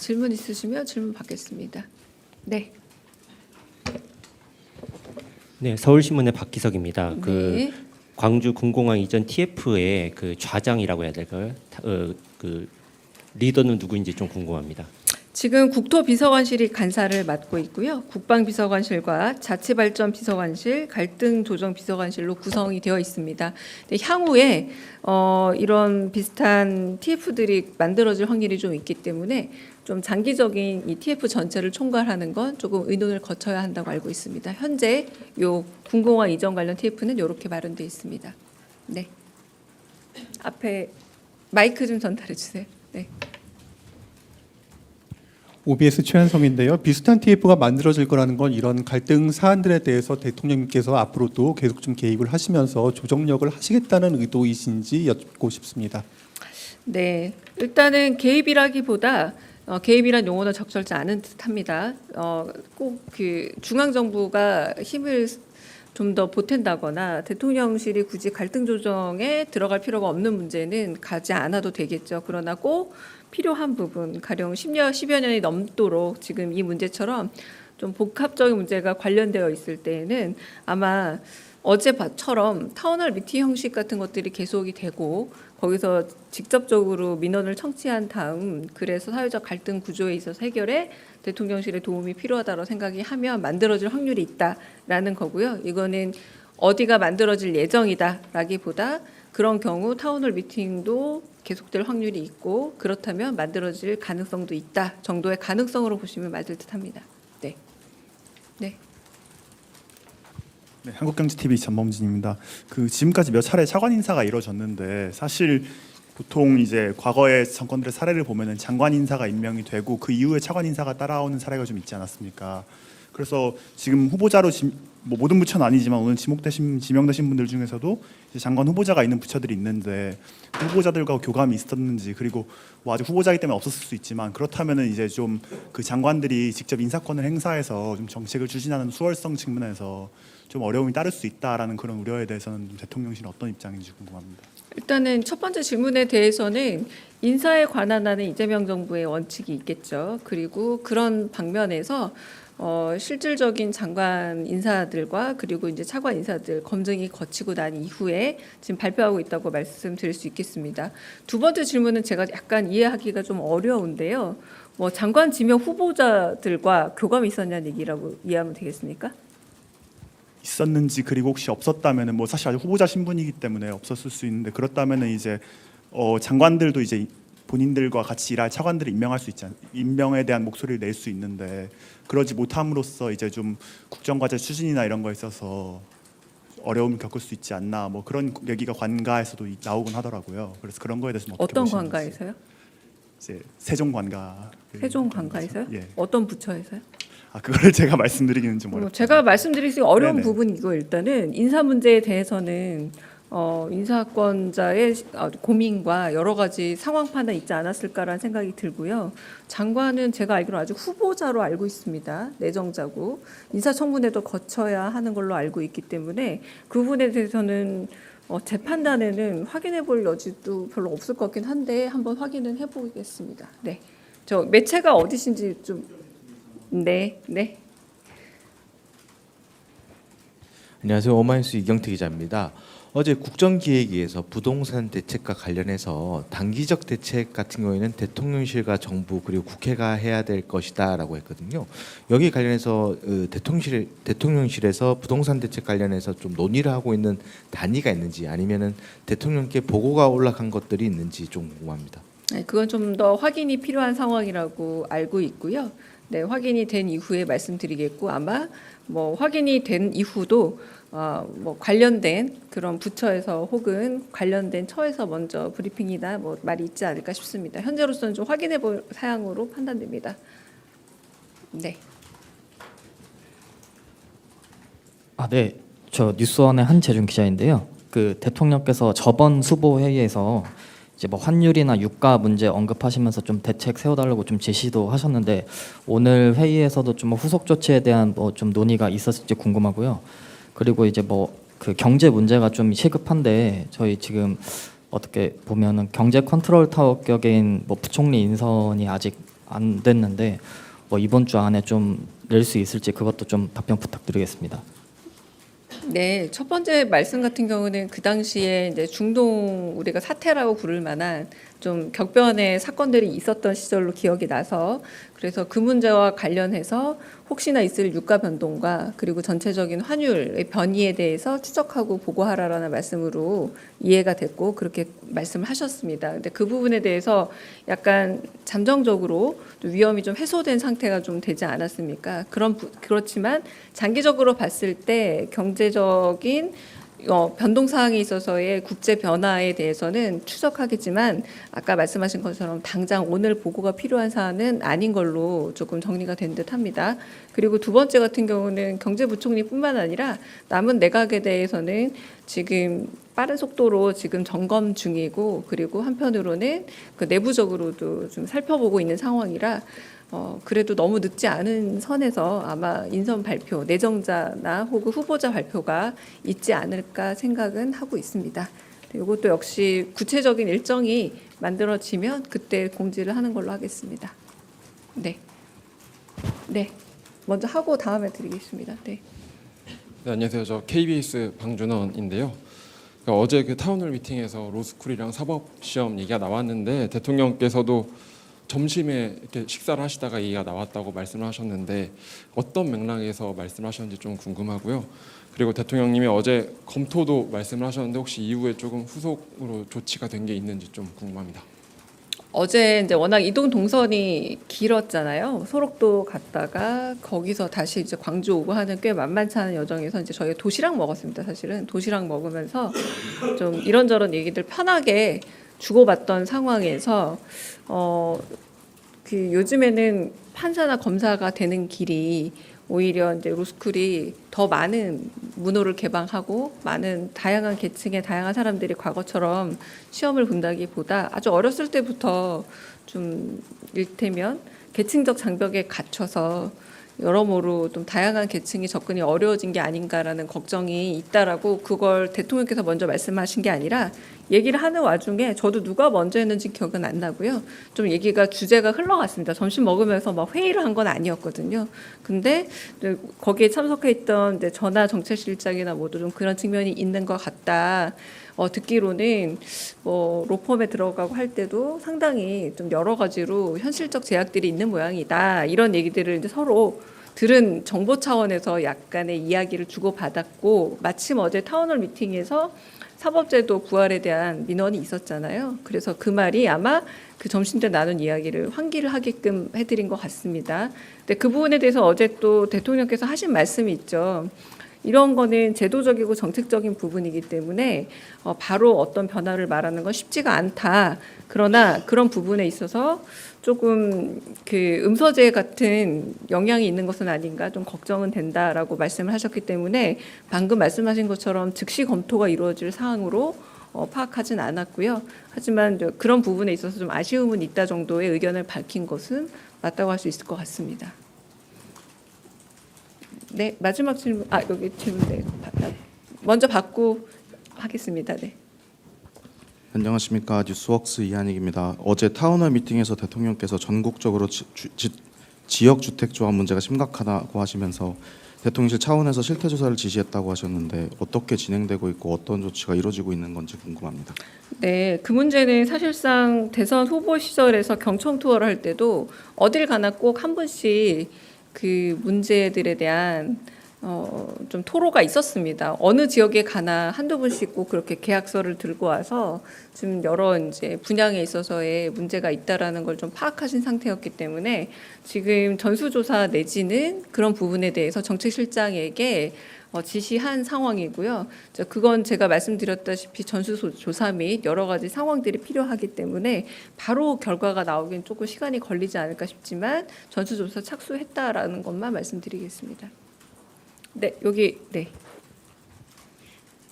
질문 있으시면 질문 받겠습니다. 네. 네, 서울신문의 박기석입니다. 네. 그 광주 군공항 이전 TF의 그 좌장이라고 해야 될까요? 그 리더는 누구인지 좀 궁금합니다. 지금 국토비서관실이 간사를 맡고 있고요. 국방비서관실과 자치발전비서관실, 갈등조정비서관실로 구성이 되어 있습니다. 근데 향후에 이런 비슷한 TF들이 만들어질 확률이 좀 있기 때문에 좀 장기적인 이 TF 전체를 총괄하는 건 조금 의논을 거쳐야 한다고 알고 있습니다. 현재 요 군공항 이전 관련 TF는 이렇게 마련되어 있습니다. 네. 앞에 마이크 좀 전달해 주세요. 네. OBS 최한성인데요. 비슷한 TF가 만들어질 거라는 건 이런 갈등 사안들에 대해서 대통령님께서 앞으로도 계속 좀 개입을 하시면서 조정력을 하시겠다는 의도이신지 여쭙고 싶습니다. 네, 일단은 개입이라기보다 개입이란 용어는 적절치 않은 듯합니다. 꼭 그 중앙 정부가 힘을 좀 더 보탠다거나 대통령실이 굳이 갈등 조정에 들어갈 필요가 없는 문제는 가지 않아도 되겠죠. 그러나 꼭 필요한 부분, 가령 10여 년이 넘도록 지금 이 문제처럼 좀 복합적인 문제가 관련되어 있을 때에는 아마 어제처럼 타운홀 미팅 형식 같은 것들이 계속이 되고 거기서 직접적으로 민원을 청취한 다음 그래서 사회적 갈등 구조에 있어서 해결에 대통령실의 도움이 필요하다고 생각이 하면 만들어질 확률이 있다라는 거고요. 이거는 어디가 만들어질 예정이다라기보다 그런 경우 타운홀 미팅도 계속될 확률이 있고 그렇다면 만들어질 가능성도 있다 정도의 가능성으로 보시면 맞을 듯합니다. 네. 네. 네, 한국경제TV 전범진입니다. 그 지금까지 몇 차례 차관 인사가 이루어졌는데 사실 보통 이제 과거의 정권들의 사례를 보면은 장관 인사가 임명이 되고 그 이후에 차관 인사가 따라오는 사례가 좀 있지 않았습니까? 그래서 지금 후보자로 뭐 모든 부처는 아니지만 오늘 지명되신 분들 중에서도 이제 장관 후보자가 있는 부처들이 있는데 그 후보자들과 교감이 있었는지 그리고 뭐 아직 후보자이기 때문에 없었을 수 있지만 그렇다면은 이제 좀 그 장관들이 직접 인사권을 행사해서 좀 정책을 추진하는 수월성 측면에서 좀 어려움이 따를 수 있다라는 그런 우려에 대해서는 좀 대통령실은 어떤 입장인지 궁금합니다. 일단은 첫 번째 질문에 대해서는 인사에 관한 한은 이재명 정부의 원칙이 있겠죠. 그리고 그런 방면에서 실질적인 장관 인사들과 그리고 이제 차관 인사들 검증이 거치고 난 이후에 지금 발표하고 있다고 말씀드릴 수 있겠습니다. 두 번째 질문은 제가 약간 이해하기가 좀 어려운데요. 뭐 장관 지명 후보자들과 교감이 있었냐는 얘기라고 이해하면 되겠습니까? 있었는지 그리고 혹시 없었다면은 뭐 사실 아직 후보자 신분이기 때문에 없었을 수 있는데 그렇다면은 이제 장관들도 이제 본인들과 같이 일할 차관들을 임명할 수 있지 임명에 대한 목소리를 낼 수 있는데 그러지 못함으로써 이제 좀 국정과제 추진이나 이런 거에 있어서 어려움을 겪을 수 있지 않나 뭐 그런 얘기가 관가에서도 나오곤 하더라고요. 그래서 그런 거에 대해서 어떻게 어떤 보시는지. 관가에서요? 이제 세종 관가. 세종 관가에서요? 예. 어떤 부처에서요? 그거를 제가 말씀드리기는 좀 어렵죠. 제가 말씀드리기 어려운 네네. 부분이고 일단은 인사 문제에 대해서는 인사권자의 고민과 여러 가지 상황 판단 있지 않았을까라는 생각이 들고요. 장관은 제가 알기로 아직 후보자로 알고 있습니다. 내정자고 인사청문회도 거쳐야 하는 걸로 알고 있기 때문에 그 부분에 대해서는 제 판단에는 확인해 볼 여지도 별로 없을 것 같긴 한데 한번 확인은 해보겠습니다. 네, 저 매체가 어디신지 좀 네. 안녕하세요. 오마이뉴스 이경태 기자입니다. 어제 국정기획위에서 부동산 대책과 관련해서 단기적 대책 같은 경우에는 대통령실과 정부 그리고 국회가 해야 될 것이다라고 했거든요. 여기 관련해서 대통령실에서 부동산 대책 관련해서 좀 논의를 하고 있는 단위가 있는지 아니면은 대통령께 보고가 올라간 것들이 있는지 좀 궁금합니다. 네, 그건 좀 더 확인이 필요한 상황이라고 알고 있고요. 네, 확인이 된 이후에 말씀드리겠고 아마 뭐 확인이 된 이후도 뭐 관련된 그런 부처에서 혹은 관련된 처에서 먼저 브리핑이나 뭐 말이 있지 않을까 싶습니다. 현재로서는 좀 확인해 볼 사항으로 판단됩니다. 네. 네. 저 뉴스원의 한재준 기자인데요. 그 대통령께서 저번 수보 회의에서 이제 뭐 환율이나 유가 문제 언급하시면서 좀 대책 세워달라고 좀 제시도 하셨는데 오늘 회의에서도 좀 후속 조치에 대한 뭐 좀 논의가 있었을지 궁금하고요. 그리고 이제 뭐 그 경제 문제가 좀 시급한데 저희 지금 어떻게 보면은 경제 컨트롤 타워 격인 뭐 부총리 인선이 아직 안 됐는데 이번 주 안에 좀 낼 수 있을지 그것도 좀 답변 부탁드리겠습니다. 네, 첫 번째 말씀 같은 경우는 그 당시에 이제 중동 우리가 사태라고 부를 만한 좀 격변의 사건들이 있었던 시절로 기억이 나서 그래서 그 문제와 관련해서 혹시나 있을 유가 변동과 그리고 전체적인 환율의 변이에 대해서 추적하고 보고하라라는 말씀으로 이해가 됐고 그렇게 말씀을 하셨습니다. 근데 그 부분에 대해서 약간 잠정적으로 위험이 좀 해소된 상태가 좀 되지 않았습니까? 그렇지만 장기적으로 봤을 때 경제적인 변동 사항에 있어서의 국제 변화에 대해서는 추적하겠지만 아까 말씀하신 것처럼 당장 오늘 보고가 필요한 사안은 아닌 걸로 조금 정리가 된 듯합니다. 그리고 두 번째 같은 경우는 경제부총리뿐만 아니라 남은 내각에 대해서는 지금 빠른 속도로 지금 점검 중이고 그리고 한편으로는 그 내부적으로도 좀 살펴보고 있는 상황이라 그래도 너무 늦지 않은 선에서 아마 인선 발표, 내정자나 혹은 후보자 발표가 있지 않을까 생각은 하고 있습니다. 이것도 역시 구체적인 일정이 만들어지면 그때 공지를 하는 걸로 하겠습니다. 네, 네, 먼저 하고 다음에 드리겠습니다. 네. 네, 안녕하세요. 저 KBS 방준원인데요. 그러니까 어제 그 타운홀 미팅에서 로스쿨이랑 사법시험 얘기가 나왔는데 대통령께서도 점심에 이렇게 식사를 하시다가 얘기가 나왔다고 말씀을 하셨는데 어떤 맥락에서 말씀하셨는지 좀 궁금하고요. 그리고 대통령님이 어제 검토도 말씀을 하셨는데 혹시 이후에 조금 후속으로 조치가 된 게 있는지 좀 궁금합니다. 어제 이제 워낙 이동 동선이 길었잖아요. 소록도 갔다가 거기서 다시 이제 광주 오고 하는 꽤 만만치 않은 여정에서 이제 저희가 도시락 먹었습니다. 사실은 도시락 먹으면서 좀 이런저런 얘기들 편하게 주고받던 상황에서 그 요즘에는 판사나 검사가 되는 길이 오히려 이제 로스쿨이 더 많은 문호를 개방하고 많은 다양한 계층의 다양한 사람들이 과거처럼 시험을 본다기보다 아주 어렸을 때부터 좀 일테면 계층적 장벽에 갇혀서 여러모로 좀 다양한 계층이 접근이 어려워진 게 아닌가라는 걱정이 있다라고 그걸 대통령께서 먼저 말씀하신 게 아니라 얘기를 하는 와중에 저도 누가 먼저 했는지 기억은 안 나고요. 좀 얘기가 주제가 흘러갔습니다. 점심 먹으면서 막 회의를 한 건 아니었거든요. 근데 거기에 참석해 있던 이제 전하 정책실장이나 모두 좀 그런 측면이 있는 것 같다. 듣기로는 로펌에 들어가고 할 때도 상당히 좀 여러 가지로 현실적 제약들이 있는 모양이다. 이런 얘기들을 이제 서로 들은 정보 차원에서 약간의 이야기를 주고받았고 마침 어제 타운홀 미팅에서 사법제도 부활에 대한 민원이 있었잖아요. 그래서 그 말이 아마 그 점심때 나눈 이야기를 환기를 하게끔 해드린 것 같습니다. 근데 그 부분에 대해서 어제 또 대통령께서 하신 말씀이 있죠. 이런 거는 제도적이고 정책적인 부분이기 때문에 바로 어떤 변화를 말하는 건 쉽지가 않다. 그러나 그런 부분에 있어서 조금 그 음서제 같은 영향이 있는 것은 아닌가 좀 걱정은 된다라고 말씀을 하셨기 때문에 방금 말씀하신 것처럼 즉시 검토가 이루어질 사항으로 파악하진 않았고요. 하지만 그런 부분에 있어서 좀 아쉬움은 있다 정도의 의견을 밝힌 것은 맞다고 할 수 있을 것 같습니다. 네, 마지막 질문. 여기 질문 네. 먼저 받고 하겠습니다. 네. 안녕하십니까. 뉴스웍스 이한익입니다. 어제 타운홀 미팅에서 대통령께서 전국적으로 지역주택조합 문제가 심각하다고 하시면서 대통령실 차원에서 실태조사를 지시했다고 하셨는데 어떻게 진행되고 있고 어떤 조치가 이루어지고 있는 건지 궁금합니다. 네, 그 문제는 사실상 대선 후보 시절에서 경청 투어를 할 때도 어딜 가나 꼭 한 분씩 그 문제들에 대한 좀 토로가 있었습니다. 어느 지역에 가나 한두 분씩 꼭 그렇게 계약서를 들고 와서 지금 여러 이제 분양에 있어서의 문제가 있다라는 걸 좀 파악하신 상태였기 때문에 지금 전수조사 내지는 그런 부분에 대해서 정책실장에게 지시한 상황이고요. 그건 제가 말씀드렸다시피 전수조사 및 여러 가지 상황들이 필요하기 때문에 바로 결과가 나오긴 조금 시간이 걸리지 않을까 싶지만 전수조사 착수했다라는 것만 말씀드리겠습니다. 네, 여기 네.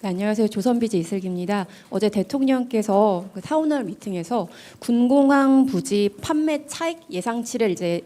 네, 안녕하세요. 조선비즈 이슬기입니다. 어제 대통령께서 그 타운홀 미팅에서 군공항 부지 판매 차익 예상치를 이제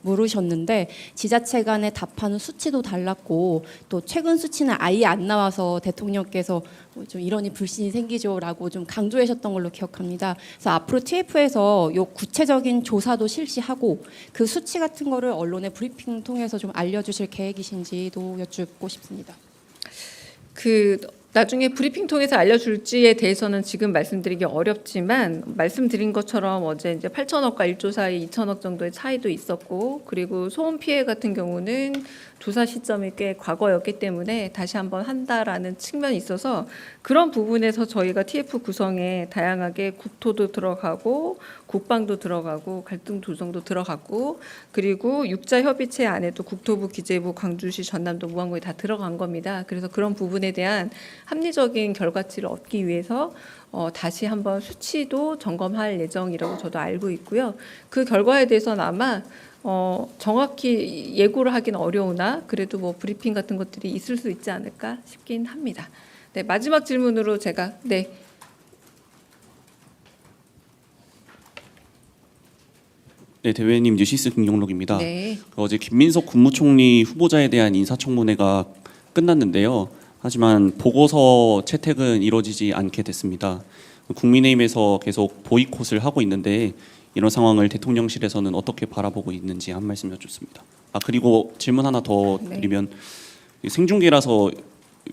물으셨는데 지자체 간에 답하는 수치도 달랐고 또 최근 수치는 아예 안 나와서 대통령께서 좀 이러니 불신이 생기죠라고 좀 강조하셨던 걸로 기억합니다. 그래서 앞으로 TF에서 요 구체적인 조사도 실시하고 그 수치 같은 거를 언론의 브리핑 통해서 좀 알려주실 계획이신지도 여쭙고 싶습니다. 나중에 브리핑 통해서 알려줄지에 대해서는 지금 말씀드리기 어렵지만 말씀드린 것처럼 어제 이제 8천억과 1조 사이 2천억 정도의 차이도 있었고 그리고 소음 피해 같은 경우는 조사 시점이 꽤 과거였기 때문에 다시 한번 한다라는 측면이 있어서 그런 부분에서 저희가 TF 구성에 다양하게 국토도 들어가고 국방도 들어가고 갈등 조정도 들어가고 그리고 육자 협의체 안에도 국토부, 기재부, 광주시, 전남도, 무안군이 다 들어간 겁니다. 그래서 그런 부분에 대한 합리적인 결과치를 얻기 위해서 다시 한번 수치도 점검할 예정이라고 저도 알고 있고요. 그 결과에 대해서는 아마 정확히 예고를 하기는 어려우나 그래도 뭐 브리핑 같은 것들이 있을 수 있지 않을까 싶긴 합니다. 네, 마지막 질문으로 제가 네. 네, 대변인님 뉴시스 김용록입니다. 네. 어제 김민석 국무총리 후보자에 대한 인사청문회가 끝났는데요. 하지만 보고서 채택은 이루어지지 않게 됐습니다. 국민의힘에서 계속 보이콧을 하고 있는데 이런 상황을 대통령실에서는 어떻게 바라보고 있는지 한 말씀 여쭙습니다. 그리고 질문 하나 더 드리면 생중계라서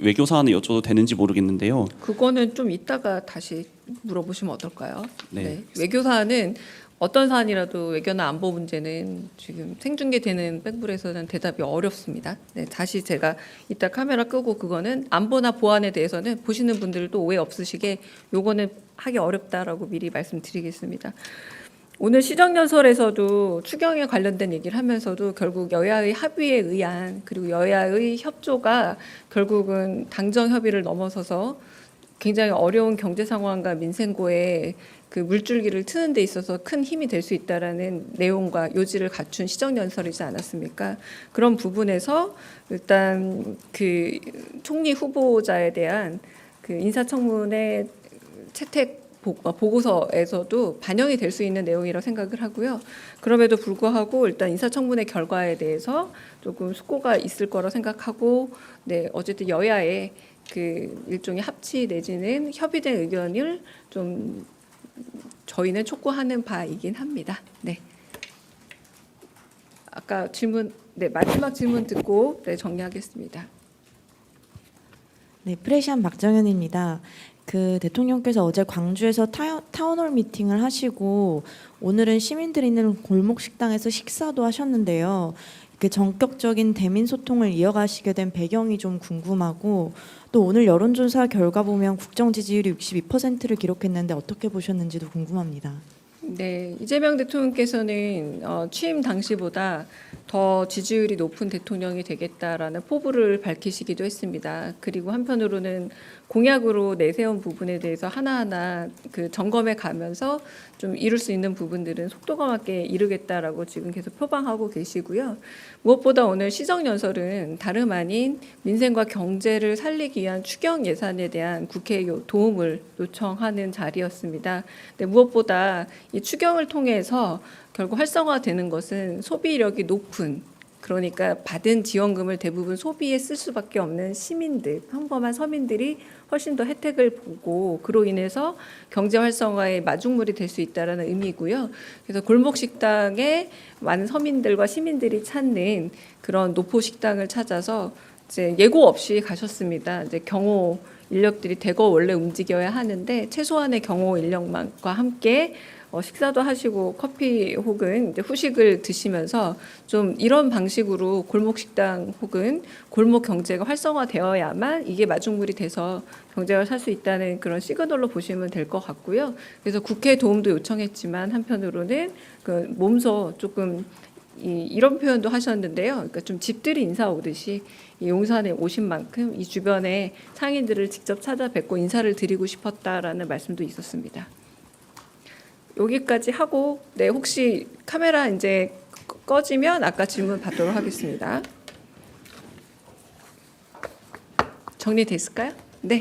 외교 사안을 여쭤도 되는지 모르겠는데요. 그거는 좀 이따가 다시 물어보시면 어떨까요? 네. 외교 사안은 어떤 사안이라도 외교나 안보 문제는 지금 생중계되는 백불에서는 대답이 어렵습니다. 네, 다시 제가 이따 카메라 끄고 그거는 안보나 보안에 대해서는 보시는 분들도 오해 없으시게 요거는 하기 어렵다라고 미리 말씀드리겠습니다. 오늘 시정연설에서도 추경에 관련된 얘기를 하면서도 결국 여야의 합의에 의한 그리고 여야의 협조가 결국은 당정 협의를 넘어서서 굉장히 어려운 경제 상황과 민생고에 그 물줄기를 트는 데 있어서 큰 힘이 될 수 있다라는 내용과 요지를 갖춘 시정연설이지 않았습니까? 그런 부분에서 일단 그 총리 후보자에 대한 그 인사청문회 채택 보고서에서도 반영이 될 수 있는 내용이라고 생각을 하고요. 그럼에도 불구하고 일단 인사청문회 결과에 대해서 조금 숙고가 있을 거라 생각하고, 네, 어쨌든 여야의 그 일종의 합치 내지는 협의된 의견을 좀 저희는 촉구하는 바이긴 합니다. 네. 아까 질문, 네, 마지막 질문 듣고 네, 정리하겠습니다. 네, 프레시안 박정현입니다. 그 대통령께서 어제 광주에서 타운홀 미팅을 하시고 오늘은 시민들이 있는 골목 식당에서 식사도 하셨는데요. 이렇게 전격적인 대민 소통을 이어가시게 된 배경이 좀 궁금하고, 또 오늘 여론조사 결과 보면 국정 지지율이 62%를 기록했는데 어떻게 보셨는지도 궁금합니다. 네, 이재명 대통령께서는 취임 당시보다 더 지지율이 높은 대통령이 되겠다라는 포부를 밝히시기도 했습니다. 그리고 한편으로는 공약으로 내세운 부분에 대해서 하나하나 그 점검해 가면서 좀 이룰 수 있는 부분들은 속도감 있게 이루겠다라고 지금 계속 표방하고 계시고요. 무엇보다 오늘 시정연설은 다름 아닌 민생과 경제를 살리기 위한 추경 예산에 대한 국회의 도움을 요청하는 자리였습니다. 근데 무엇보다 이 추경을 통해서 결국 활성화되는 것은 소비력이 높은, 그러니까 받은 지원금을 대부분 소비에 쓸 수밖에 없는 시민들, 평범한 서민들이 훨씬 더 혜택을 보고 그로 인해서 경제 활성화의 마중물이 될 수 있다는 의미고요. 그래서 골목 식당에 많은 서민들과 시민들이 찾는 그런 노포 식당을 찾아서 이제 예고 없이 가셨습니다. 이제 경호 인력들이 대거 원래 움직여야 하는데 최소한의 경호 인력만과 함께 식사도 하시고 커피 혹은 이제 후식을 드시면서 좀 이런 방식으로 골목 식당 혹은 골목 경제가 활성화되어야만 이게 마중물이 돼서 경제가 살 수 있다는 그런 시그널로 보시면 될 것 같고요. 그래서 국회 도움도 요청했지만 한편으로는 그 몸소 조금 이런 표현도 하셨는데요. 그러니까 좀 집들이 인사 오듯이 이 용산에 오신 만큼 이 주변에 상인들을 직접 찾아뵙고 인사를 드리고 싶었다라는 말씀도 있었습니다. 여기까지 하고, 네, 혹시 카메라 이제 꺼지면 아까 질문 받도록 하겠습니다. 정리됐을까요?